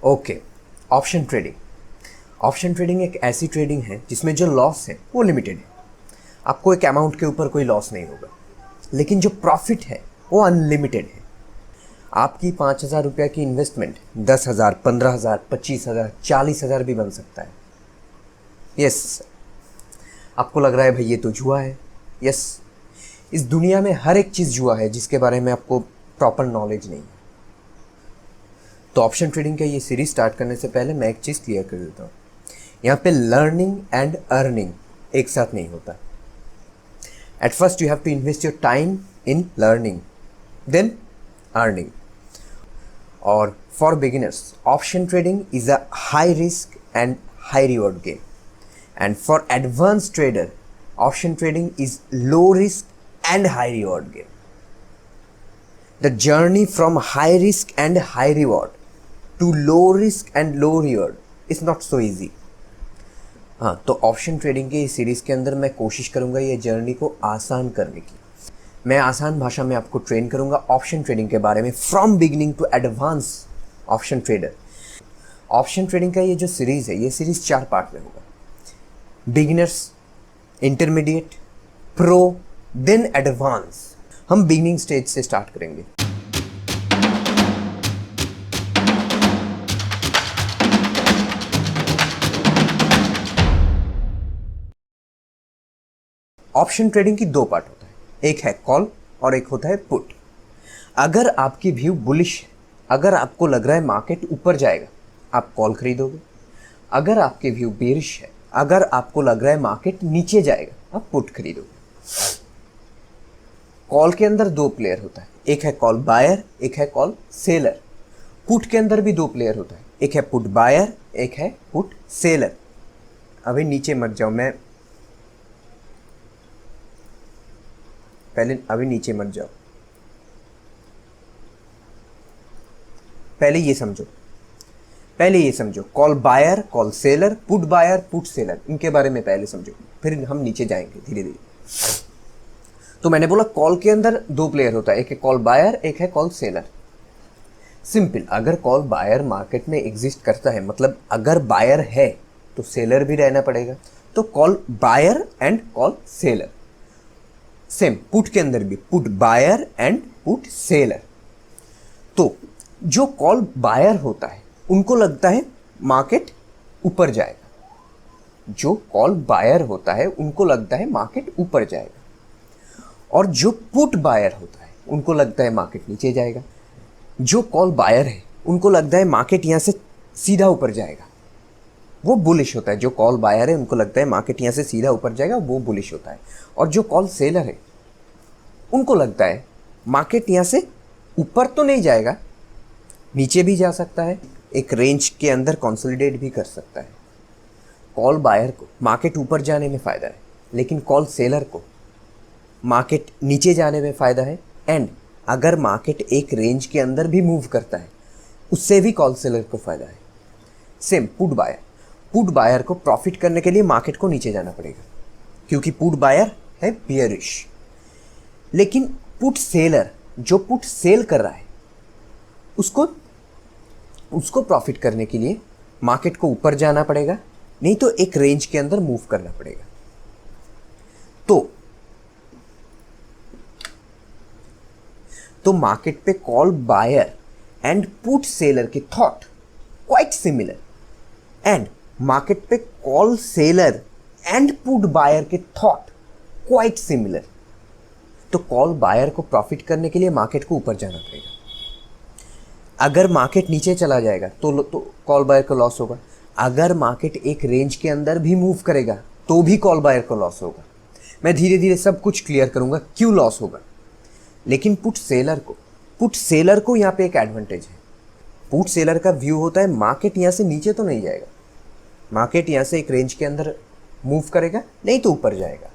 Okay, option trading. Option trading एक ऐसी trading है जिसमें जो लॉस है वो लिमिटेड है। आपको एक अमाउंट के ऊपर कोई लॉस नहीं होगा, लेकिन जो प्रॉफिट है वो अनलिमिटेड है। आपकी 5,000 रुपये की इन्वेस्टमेंट 10,000, 15,000, 25,000, 40,000 भी बन सकता है। यस, आपको लग रहा है भाई ये तो जुआ है। यस, इस दुनिया में हर एक चीज़ जुआ है जिसके बारे में आपको प्रॉपर नॉलेज नहीं है। तो ऑप्शन ट्रेडिंग का ये सीरीज स्टार्ट करने से पहले मैं एक चीज़ क्लियर कर देता हूँ। यहाँ पे लर्निंग एंड अर्निंग एक साथ नहीं होता। At first you have to invest your time in learning, then earning. और for beginners option trading is a high risk and high reward game, and for advance trader option trading is low risk and high reward game. The journey from high risk and high reward to low risk and low reward is not so easy. हाँ, तो option trading के इस series के अंदर मैं कोशिश करूँगा ये जर्नी को आसान करने की। मैं आसान भाषा में आपको ट्रेन करूँगा ऑप्शन ट्रेडिंग के बारे में, from beginning to advance option trader. Option trading का ये जो सीरीज़ है, ये सीरीज़ 4 पार्ट में होगा। Beginners, intermediate, pro, then advance. हम बिगिनिंग स्टेज से स्टार्ट करेंगे। ऑप्शन ट्रेडिंग की 2 पार्ट होता है, एक है कॉल और एक होता है पुट। अगर आपकी व्यू बुलिश है, अगर आपको लग रहा है मार्केट ऊपर जाएगा, आप कॉल खरीदोगे। अगर आपकी व्यू बेरिश है, अगर आपको लग रहा है मार्केट नीचे जाएगा, आप पुट खरीदोगे। कॉल के अंदर 2 प्लेयर होता है, एक है कॉल बायर, एक है कॉल सेलर। पुट के अंदर भी 2 प्लेयर होता है, एक है पुट बायर, एक है पुट सेलर। अभी नीचे मत जाओ, अभी नीचे मत जाओ, पहले ये समझो call buyer, call seller, put buyer, put seller, इनके बारे में पहले समझो, फिर हम नीचे जाएंगे धीरे धीरे। तो मैंने बोला कॉल के अंदर 2 प्लेयर होता है, एक है कॉल बायर, एक है कॉल सेलर। सिंपल, अगर कॉल बायर मार्केट में एग्जिस्ट करता है, मतलब अगर बायर है तो सेलर भी रहना पड़ेगा, तो call buyer and call seller. Same put के अंदर भी put buyer and put seller. तो जो कॉल बायर होता है उनको लगता है मार्केट ऊपर जाएगा, जो कॉल बायर होता है उनको लगता है मार्केट ऊपर जाएगा, और जो पुट बायर होता है उनको लगता है मार्केट नीचे जाएगा। जो कॉल बायर है उनको लगता है मार्केट यहाँ से सीधा ऊपर जाएगा, वो बुलिश होता है। जो कॉल बायर है उनको लगता है मार्केट यहाँ से सीधा ऊपर जाएगा, वो बुलिश होता है। और जो कॉल सेलर है उनको लगता है मार्केट यहाँ से ऊपर तो नहीं जाएगा, नीचे भी जा सकता है, एक रेंज के अंदर कंसोलिडेट भी कर सकता है। कॉल बायर को मार्केट ऊपर जाने में फ़ायदा है, लेकिन कॉल सेलर को मार्केट नीचे जाने में फ़ायदा है। एंड अगर मार्केट एक रेंज के अंदर भी मूव करता है, उससे भी कॉल सेलर को फ़ायदा है। सेम पुट बायर को प्रॉफिट करने के लिए मार्केट को नीचे जाना पड़ेगा, क्योंकि पुट बायर है बियरिश। लेकिन पुट सेलर, जो पुट सेल कर रहा है, उसको प्रॉफिट करने के लिए मार्केट को ऊपर जाना पड़ेगा, नहीं तो एक रेंज के अंदर मूव करना पड़ेगा। तो मार्केट पे call buyer and put seller के thought quite similar, and market पे call seller and put buyer के थॉट क्वाइट सिमिलर। तो कॉल बायर को प्रॉफिट करने के लिए मार्केट को ऊपर जाना पड़ेगा। अगर मार्केट नीचे चला जाएगा तो कॉल बायर को लॉस होगा। अगर मार्केट एक रेंज के अंदर भी मूव करेगा तो भी कॉल बायर को लॉस होगा। मैं धीरे धीरे सब कुछ क्लियर करूंगा क्यों लॉस होगा। लेकिन पुट सेलर को यहाँ पे एक एडवांटेज है। पुट सेलर का व्यू होता है मार्केट यहाँ से नीचे तो नहीं जाएगा, मार्केट यहाँ से एक रेंज के अंदर मूव करेगा, नहीं तो ऊपर जाएगा।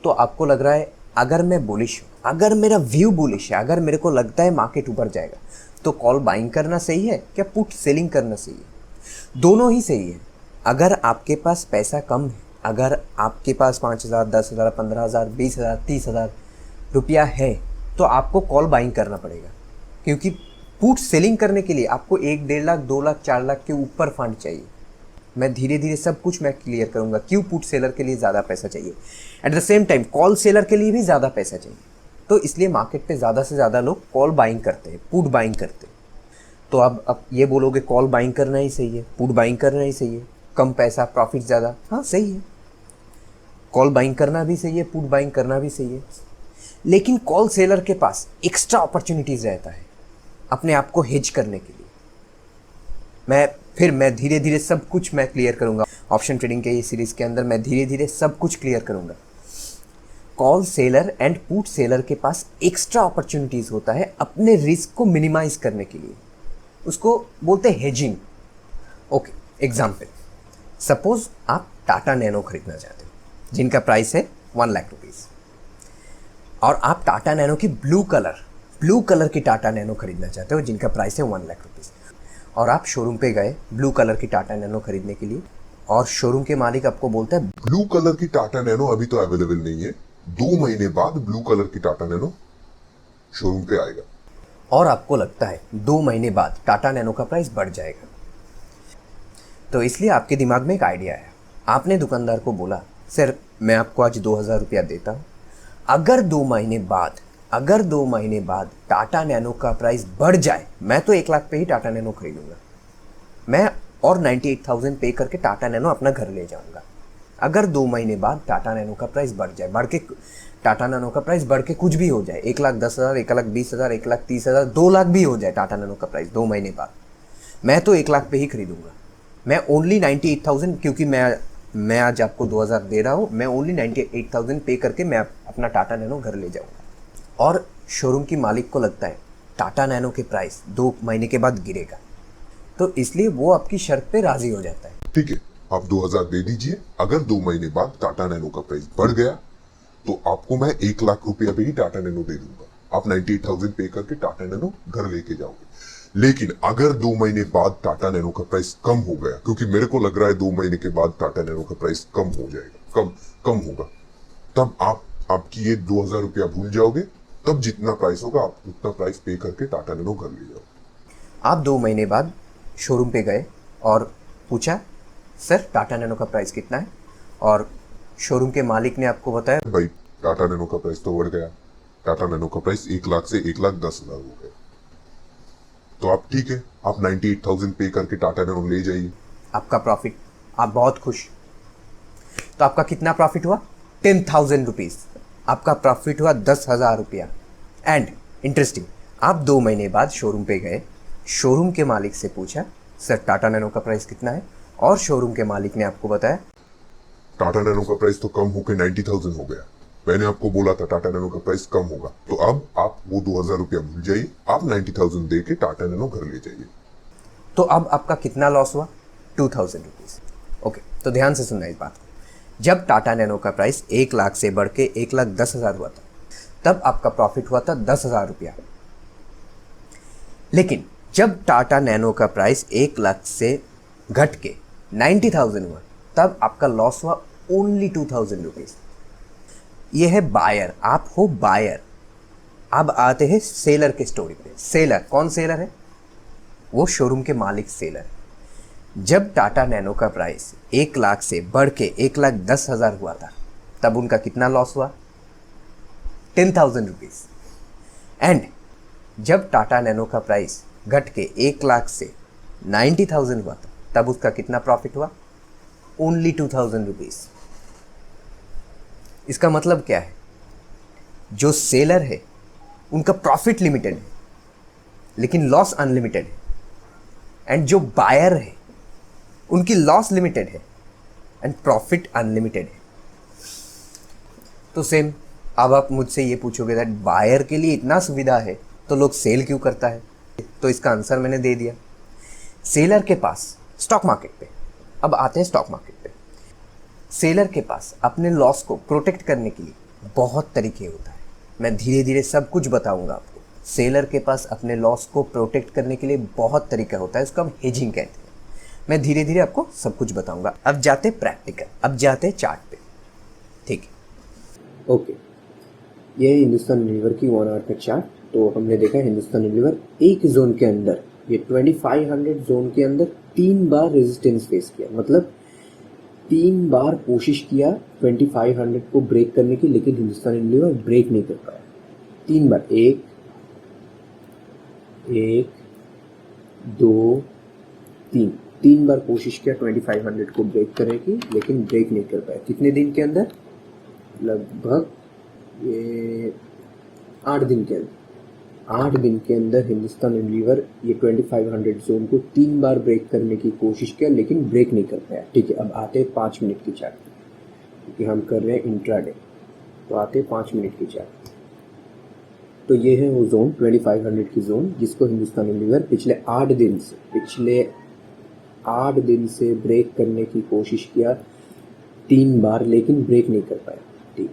तो आपको लग रहा है अगर मैं बुलिश हूँ, अगर मेरा व्यू बुलिश है, अगर मेरे को लगता है मार्केट ऊपर जाएगा, तो कॉल बाइंग करना सही है क्या पुट सेलिंग करना सही है? दोनों ही सही है। अगर आपके पास पैसा कम है, अगर आपके पास 5,000, 10,000, 15,000, 20,000, 30,000 रुपया है, तो आपको कॉल बाइंग करना पड़ेगा, क्योंकि पुट सेलिंग करने के लिए आपको 1-1.5 लाख 2 लाख 4 लाख के ऊपर फंड चाहिए। मैं धीरे धीरे सब कुछ मैं क्लियर करूंगा क्यों पुट सेलर के लिए ज़्यादा पैसा चाहिए। At the same time call seller के लिए भी ज़्यादा पैसा चाहिए। तो इसलिए मार्केट पे ज़्यादा से ज़्यादा लोग कॉल बाइंग करते हैं, पुट बाइंग करते हैं। तो अब ये बोलोगे कॉल बाइंग करना ही सही है, पुट बाइंग करना ही सही है, कम पैसा प्रॉफिट ज़्यादा। हाँ सही है, कॉल बाइंग करना भी सही है, पुट बाइंग करना भी सही है। लेकिन कॉल सेलर के पास एक्स्ट्रा अपॉर्चुनिटीज़ रहता है अपने आप को हेज करने के लिए। मैं धीरे धीरे सब कुछ मैं क्लियर करूंगा। ऑप्शन ट्रेडिंग के ये सीरीज़ के अंदर मैं धीरे धीरे सब कुछ क्लियर करूंगा। Call seller and put seller के पास एक्स्ट्रा अपॉर्चुनिटीज़ होता है अपने रिस्क को मिनिमाइज करने के लिए। उसको बोलते हैं हेजिंग। ओके, एग्जाम्पल, सपोज आप टाटा नैनो खरीदना चाहते हो जिनका प्राइस है 1 लाख रुपीज़, और आप टाटा नैनो की ब्लू कलर की टाटा नैनो खरीदना चाहते हो जिनका प्राइस है 1 लाख रुपीज़। और आप शोरूम पे गए ब्लू कलर की टाटा नैनो खरीदने के लिए, और शोरूम के मालिक आपको बोलता है ब्लू कलर की टाटा नैनो अभी तो अवेलेबल नहीं है, 2 महीने बाद ब्लू कलर की टाटा नैनो शोरूम पे आएगा। और आपको लगता है 2 महीने बाद टाटा नैनो का प्राइस बढ़ जाएगा। तो इसलिए आपके दिमाग में एक आइडिया आया। आपने दुकानदार को बोला, सर मैं आपको आज 2,000 रुपया देता हूँ, अगर 2 महीने बाद टाटा नैनो का प्राइस बढ़ जाए, मैं तो 1 लाख पे ही टाटा नैनो खरीदूंगा, मैं और 98,000 पे करके टाटा नैनो अपना घर ले जाऊंगा। अगर 2 महीने बाद टाटा नैनो का प्राइस टाटा नैनो का प्राइस बढ़ के कुछ भी हो जाए, 1,10,000, 1,20,000, 1,30,000, 2 लाख भी हो जाए टाटा नैनो का प्राइस 2 महीने बाद, मैं तो 1 लाख पे ही खरीदूंगा। मैं ओनली 98,000, क्योंकि मैं आज आपको 2,000 दे रहा हूँ, मैं ओनली 98,000 पे करके मैं अपना टाटा नैनो घर ले जाऊँगा। और शोरूम की मालिक को लगता है टाटा नैनो के प्राइस 2 महीने के बाद गिरेगा, तो इसलिए वो आपकी शर्त पे राजी हो जाता है। ठीक है, आप 2,000 दे दीजिए। अगर 2 महीने बाद टाटा नैनो का प्राइस बढ़ गया तो आपको मैं 1 लाख रुपया पे ही टाटा नैनो दे दूंगा। आप 98,000 पे करके टाटा नैनो घर लेके जाओगे। लेकिन अगर 2 महीने बाद टाटा नैनो का प्राइस कम हो गया, क्योंकि मेरे को लग रहा है 2 महीने के बाद टाटा नैनो का प्राइस कम हो जाएगा, कम होगा, तब आपकी ये 2,000 रुपया भूल जाओगे। तब जितना प्राइस होगा आप उतना प्राइस पे करके टाटा नैनो घर ले जाओगे। आप 2 महीने बाद शोरूम पे गए और पूछा, सर टाटा नैनो का प्राइस कितना है, और शोरूम के मालिक ने आपको बताया, भाई टाटा नैनो का प्राइस तो बढ़ गया, टाटा नैनो का प्राइस 1 लाख से 1,10,000 हो गया। तो आप ठीक है, आप 98,000 पे करके टाटा नैनो ले जाइए। आपका प्रॉफिट, आप बहुत खुश। तो आपका कितना प्रॉफिट हुआ? 10,000 रुपीज़। आपका प्रॉफिट हुआ 10,000 रुपया। एंड इंटरेस्टिंग, आप 2 महीने बाद शोरूम पे गए, शोरूम के मालिक से पूछा, सर टाटा नैनो का प्राइस कितना है, और शोरूम के मालिक ने आपको बताया टाटा नैनो का प्राइस तो कम होकर 90,000 हो गया। मैंने आपको बोला था टाटा नैनो का प्राइस कम होगा। तो अब आप वो 2,000 रुपया भूल जाइए, आप 90,000 दे के टाटा नैनो घर ले जाइए। तो अब आपका कितना लॉस हुआ? 2,000 रुपीज़। ओके, तो ध्यान से सुनना इस बात को। जब टाटा नैनो का प्राइस 1 लाख से बढ़ के 1,10,000 हुआ था, तब आपका प्रॉफिट हुआ था 10,000 रुपया। लेकिन जब टाटा नैनो का प्राइस 1 लाख से घट के 90,000 हुआ, तब आपका लॉस हुआ ओनली 2,000 रुपीज़। ये है बायर, आप हो बायर। अब आते हैं सेलर के स्टोरी पे। सेलर कौन सेलर है? वो शोरूम के मालिक सेलर। जब टाटा नैनो का प्राइस 1 लाख से बढ़ के 1,10,000 हुआ था, तब उनका कितना लॉस हुआ? 10,000 रुपीज़। एंड जब टाटा नैनो का प्राइस घट के 1 लाख से 90,000 हुआ था, तब उसका कितना प्रॉफिट हुआ? Only 2,000 rupees. इसका मतलब क्या है? जो सेलर है उनका प्रॉफिट लिमिटेड है, लेकिन लॉस अनलिमिटेड है। एंड जो बायर है उनकी लॉस लिमिटेड है एंड प्रॉफिट अनलिमिटेड है। तो सेम, अब आप मुझसे ये पूछोगे दैट बायर के लिए इतना सुविधा है तो लोग सेल क्यों करता है? तो इसका आंसर मैंने दे दिया। सेलर के पास स्टॉक मार्केट पे, अब आते हैं स्टॉक मार्केट पे। सेलर के पास अपने लॉस को प्रोटेक्ट करने के लिए बहुत तरीके होता है। मैं धीरे धीरे सब कुछ बताऊंगा आपको। सेलर के पास अपने लॉस को प्रोटेक्ट करने के लिए बहुत तरीका होता है, उसको हम हेजिंग कहते हैं। मैं धीरे धीरे आपको सब कुछ बताऊंगा। अब जाते प्रैक्टिकल, अब जाते चार्ट पे। ठीक है, ओके, ये हिंदुस्तान यूनिलीवर की 1 आवर का चार्ट। तो हमने देखा हिंदुस्तान यूनिलीवर एक जोन के अंदर, ये 2500 जोन के अंदर 3 बार रेजिस्टेंस फेस किया, मतलब 3 बार कोशिश किया 2500 को ब्रेक करने की, लेकिन हिंदुस्तान यूनिलीवर ब्रेक नहीं कर पाया। 3 बार, एक 2 3 बार कोशिश किया 2500 को ब्रेक करने की, लेकिन ब्रेक नहीं कर पाया। कितने दिन के अंदर? लगभग ये 8 दिन के अंदर। 8 दिन के अंदर हिंदुस्तान यूनिलीवर ये 2500 जोन को 3 बार ब्रेक करने की कोशिश किया, लेकिन ब्रेक नहीं कर पाया। ठीक है, अब आते हैं 5 मिनट की चार्ट, क्योंकि हम कर रहे हैं इंट्राडे, तो आते हैं 5 मिनट की चार्ट। तो ये है वो जोन 2500 की जोन, जिसको हिंदुस्तान यूनिलीवर पिछले 8 दिन से ब्रेक करने की कोशिश किया 3 बार, लेकिन ब्रेक नहीं कर पाया। ठीक है,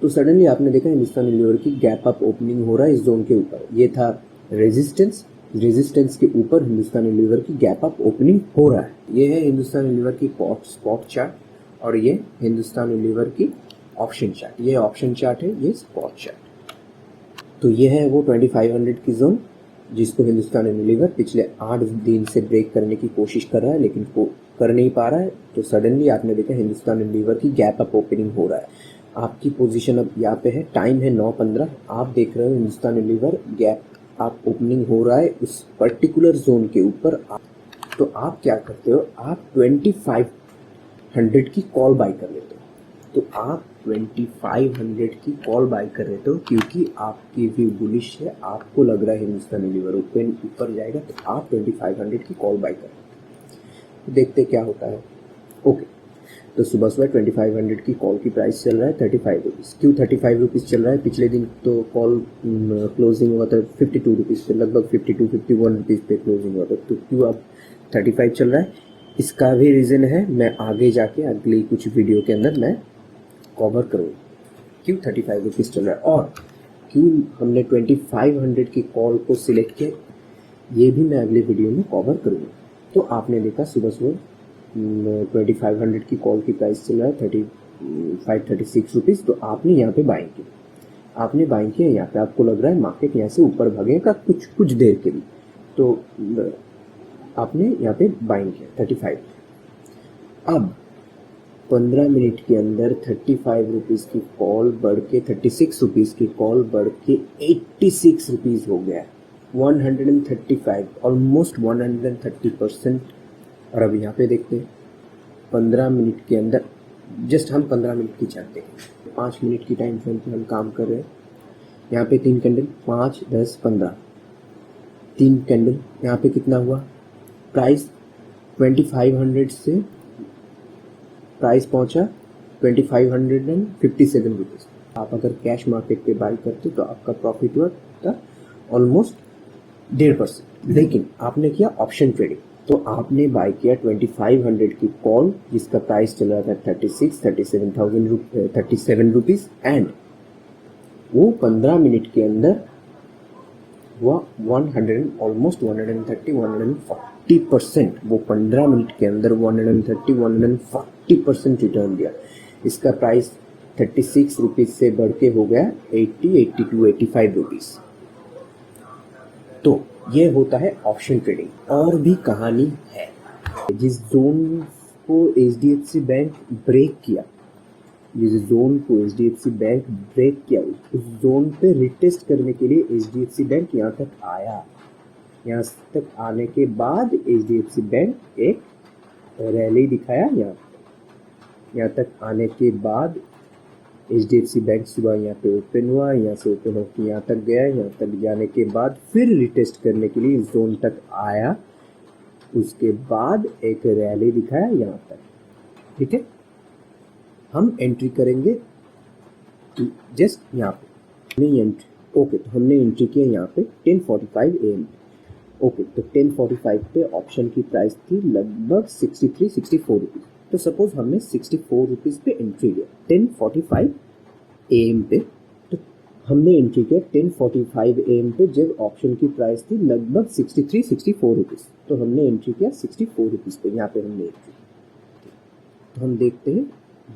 तो सडनली आपने देखा हिंदुस्तान यूनिलीवर की गैप अप ओपनिंग हो रहा है इस जोन के ऊपर। ये था रेजिस्टेंस के ऊपर हिंदुस्तान यूनिलीवर की गैप अप ओपनिंग हो रहा है। ये है हिंदुस्तान यूनिलीवर की स्पॉट चार्ट, और ये हिंदुस्तान यूनिलीवर की ऑप्शन चार्ट। ये ऑप्शन चार्ट है, ये स्पॉट चार्ट। तो ये है वो 2500 की जोन, जिसको हिंदुस्तान यूनिलीवर पिछले 8 दिन से ब्रेक करने की कोशिश कर रहा है, लेकिन वो कर नहीं पा रहा है। तो सडनली आपने देखा हिंदुस्तान यूनिलीवर की गैप अप ओपनिंग हो रहा है। आपकी पोजीशन अब यहाँ पे है, टाइम है 9:15, आप देख रहे हो Hindustan Unilever gap up opening हो रहा है उस पर्टिकुलर जोन के ऊपर। तो आप क्या करते हो, आप 2500 की कॉल बाय कर लेते हो। तो आप 2500 की कॉल बाय कर लेते हो, क्योंकि आपकी व्यू बुलिश है, आपको लग रहा है हिंदुस्तान यूनिलीवर ऊपर जाएगा, तो आप 2500 की कॉल बाय कर लेते हो। देखते क्या होता है। ओके, तो सुबह 2500 की कॉल की प्राइस चल रहा है 35 रुपीज़। क्यों 35 रुपीज़ चल रहा है? पिछले दिन तो कॉल क्लोजिंग हुआ था 52 रुपीज़ पे, लगभग 52-51 रुपीज़ पे क्लोजिंग हुआ था। तो क्यों अब 35 चल रहा है? इसका भी रीज़न है, मैं आगे जाके अगली कुछ वीडियो के अंदर मैं कवर करूँगा क्यों 35 रुपीज़ चल रहा है, और क्यों हमने 2500 की कॉल को सिलेक्ट किया, ये भी मैं अगले वीडियो में कवर करूँगा। तो आपने देखा सुबह 2500 की कॉल की प्राइस चल रहा है 36 रुपीज़। तो आपने यहाँ पे बाइंग की, आपने बाइंग किया यहाँ पे, आपको लग रहा है मार्केट यहाँ से ऊपर भागेगा कुछ देर के लिए, तो आपने यहाँ पे बाइंग किया 35। अब 15 मिनट के अंदर 35 रुपीज़ की कॉल बढ़ के 36 रुपीज़ की कॉल बढ़ के 86 रुपीज़ हो गया, 135, ऑलमोस्ट 130%। और अब यहाँ पे देखते हैं 15 मिनट के अंदर, जस्ट हम 15 मिनट की चाहते हैं, 5 मिनट की टाइम फ्रेम पे हम काम कर रहे हैं। यहाँ पे 3 कैंडल, 5, 10, 15, 3 कैंडल। यहाँ पे कितना हुआ? प्राइस 2500 से प्राइस पहुँचा 2557 रुपीज़। आप अगर कैश मार्केट पे बाई करते तो आपका प्रॉफिट हुआ था ऑलमोस्ट 1.5%। लेकिन आपने किया ऑप्शन ट्रेडिंग, तो आपने बाय किया 2500 की कॉल, जिसका प्राइस चल रहा था 37 रुपीज़, एंड वो 15 मिनट के अंदर हुआ 130, 140%। वो 15 मिनट के अंदर 140% रिटर्न दिया। इसका प्राइस 36 रुपीज़ से बढ़ के हो गया 80, 82, 85 रुपीज़। तो ये होता है ऑप्शन ट्रेडिंग। और भी कहानी है। जिस जोन को HDFC बैंक ब्रेक किया, जिस जोन को HDFC बैंक ब्रेक किया, उस जोन पे रिटेस्ट करने के लिए HDFC बैंक यहाँ तक आया। यहाँ तक आने के बाद HDFC बैंक एक रैली दिखाया। यहाँ तक आने के बाद HDFC बैंक सुबह यहाँ पे ओपन हुआ, यहाँ से ओपन होकर यहाँ तक गया, यहाँ तक जाने के बाद फिर रिटेस्ट करने के लिए जोन तक आया, उसके बाद एक रैली दिखाया यहाँ तक। ठीक है, हम एंट्री करेंगे जस्ट यहाँ पे, नहीं एंट्री। ओके, तो हमने एंट्री किया यहाँ पे 10:45 AM। ओके, तो 10:45 पे ऑप्शन की प्राइस थी लगभग 63-64 रुपीज़। तो सपोज हमने 64 रुपीज़ पे एंट्री लिया 10:45 AM पे। तो हमने एंट्री किया 10:45 AM पे, जब ऑप्शन की प्राइस थी लगभग 63-64 रुपीज़। तो हमने एंट्री किया 64 रुपीज़ पे, यहाँ पे हमने एंट्री। तो हम देखते हैं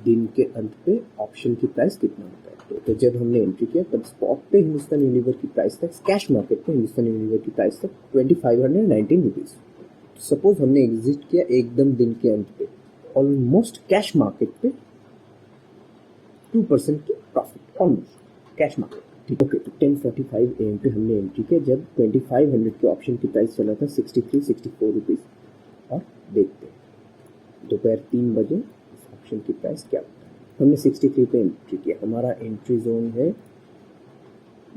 दिन के अंत पे ऑप्शन की प्राइस कितना होता है। तो जब हमने एंट्री किया तब स्पॉट पे हिंदुस्तान यूनिलीवर की प्राइस तक, कैश मार्केट पे हिंदुस्तान यूनिलीवर की प्राइस तक 2519 रुपीज़। सपोज हमने एग्जिट किया एकदम दिन के अंत पे, ऑलमोस्ट कैश मार्केट पे 2% की प्रॉफिट, ऑलमोस्ट कैश मार्केट। ठीक, ओके। तो 10:45 AM पे हमने एंट्री किया जब 2500 के ऑप्शन की प्राइस चला था 63-64 रुपीज़। और देखते हैं दोपहर 3 बजे इस ऑप्शन की प्राइस क्या होता है। हमने 63 पे एंट्री किया। हमारा एंट्री जोन है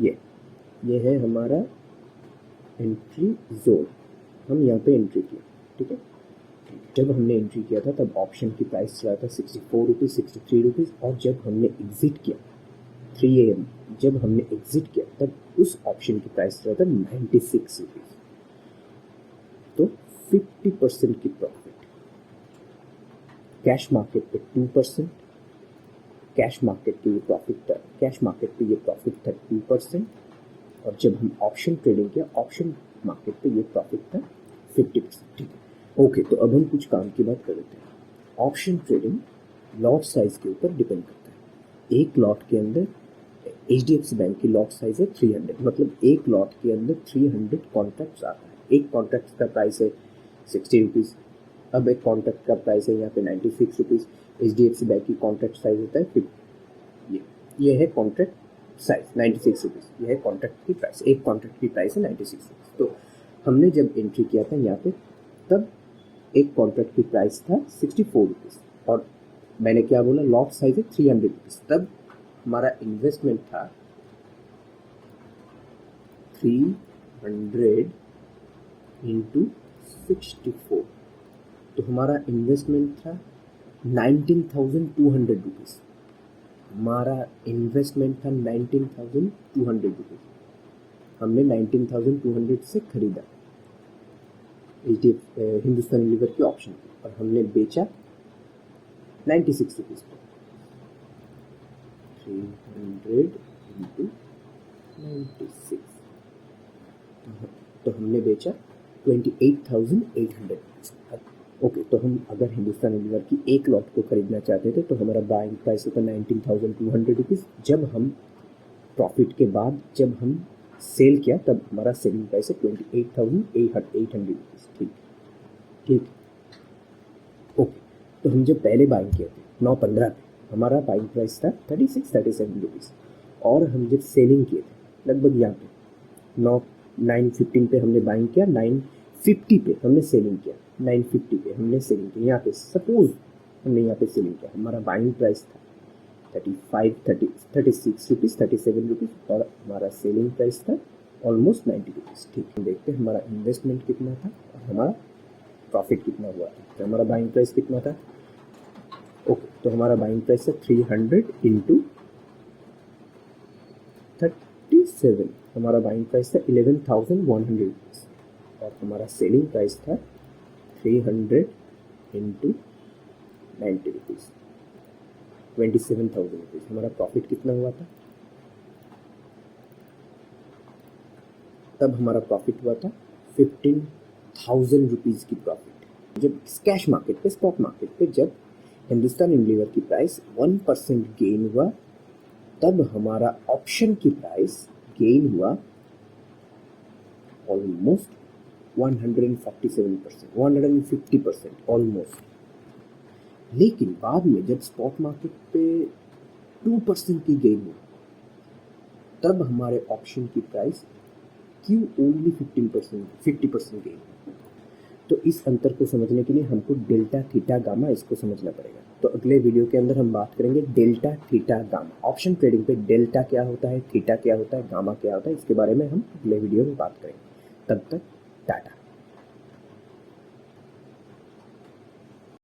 ये है हमारा एंट्री जोन। हम यहाँ पे एंट्री किया, ठीक है। जब हमने एंट्री किया था तब ऑप्शन की प्राइस चला था 64 रुपीज़, 63 रुपीज़। और जब हमने एग्जिट किया 3 AM, जब हमने एग्जिट किया तब उस ऑप्शन की प्राइस चला था 96 रुपीज़। तो 50% की प्रॉफिट। कैश मार्केट पे 2%, कैश मार्केट पे ये प्रॉफिट था, कैश मार्केट पे ये प्रॉफिट था 2%। और जब हम ऑप्शन ट्रेडिंग किया ऑप्शन मार्केट पे ये प्रॉफिट था 50%। ठीक है, ओके। तो अब हम कुछ काम की बात कर लेते हैं। ऑप्शन ट्रेडिंग लॉट साइज के ऊपर डिपेंड करता है। एक लॉट के अंदर HDFC बैंक की लॉट साइज है 300, मतलब एक लॉट के अंदर 300 कॉन्ट्रैक्ट्स आता है। एक कॉन्ट्रैक्ट का प्राइस है 60 रुपीज़। अब एक कॉन्ट्रैक्ट का प्राइस है यहाँ पे 96 रुपीज़। HDFC बैंक की कॉन्ट्रैक्ट साइज होता है 50। ये है कॉन्ट्रैक्ट साइज 96 रुपीज़। ये है कॉन्ट्रैक्ट की प्राइस, एक कॉन्ट्रैक्ट की प्राइस है 96 रुपीज़। तो हमने जब एंट्री किया था यहाँ पे तब एक कॉन्ट्रैक्ट की प्राइस था 64 रुपीज़। और मैंने क्या बोला, लॉट साइज है 300 रुपीज़। तब हमारा इन्वेस्टमेंट था 300 इंटू 64। तो हमारा इन्वेस्टमेंट था 19,200 रुपीज़। हमारा इन्वेस्टमेंट था 19,200 रुपीज़। हमने 19,200 से खरीदा हिंदुस्तान यूनिलीवर के ऑप्शन और हमने बेचा 96 रुपीज़ पर। 300 इंटू 96, तो हमने बेचा 28,800 रुपीज़। ओके, तो हम अगर हिंदुस्तान यूनिलीवर की एक लॉट को खरीदना चाहते थे तो हमारा बाइंग प्राइस होता 19,200 रुपीज़। जब हम प्रॉफिट के बाद जब हम सेल किया तब हमारा सेलिंग प्राइस है 28,800 रुपीज़। ठीक, ओके। तो हम जब पहले बाइंग किए थे 9:15 पे हमारा बाइंग प्राइस था 36-37 रुपीज़। और हम जब सेलिंग किए थे लगभग यहाँ पे 9:15 पे हमने बाइंग किया, 9:50 पे हमने सेलिंग किया, 9:50 पे हमने सेलिंग किया। यहाँ पे सपोज हमने यहाँ पे सेलिंग किया, हमारा बाइंग प्राइस था 36 रुपीज़, 37 रुपीज़ और हमारा सेलिंग प्राइस था ऑलमोस्ट 90 रुपीज़। ठीक, हम देखते हैं हमारा इन्वेस्टमेंट कितना था और हमारा प्रॉफिट कितना हुआ था। तो हमारा बाइंग प्राइस कितना था, ओके। तो हमारा बाइंग प्राइस है 300 इंटू 37। हमारा बाइंग प्राइस था 11,100 रुपीज़ और हमारा सेलिंग प्राइस था 300 इंटू 90 रुपीज़, 27,000 रुपीज़। हमारा प्रॉफिट कितना हुआ था, तब हमारा प्रॉफिट हुआ था 15,000 रुपीज़ की प्रॉफिट। जब कैश मार्केट पे, स्टॉक मार्केट पे जब हिंदुस्तान यूनिलीवर की प्राइस 1% गेन हुआ तब हमारा ऑप्शन की प्राइस गेन हुआ ऑलमोस्ट 147%, 150% ऑलमोस्ट। लेकिन बाद में जब स्टॉक मार्केट पे 2% की गेन हुई तब हमारे ऑप्शन की प्राइस क्यों ओनली 50% गेन। तो इस अंतर को समझने के लिए हमको डेल्टा, थीटा, गामा इसको समझना पड़ेगा। तो अगले वीडियो के अंदर हम बात करेंगे delta, theta, gamma. Option trading पे डेल्टा क्या होता है, थीटा क्या होता है, गामा क्या होता है, इसके बारे में हम अगले वीडियो में बात करेंगे। तब तक टाटा।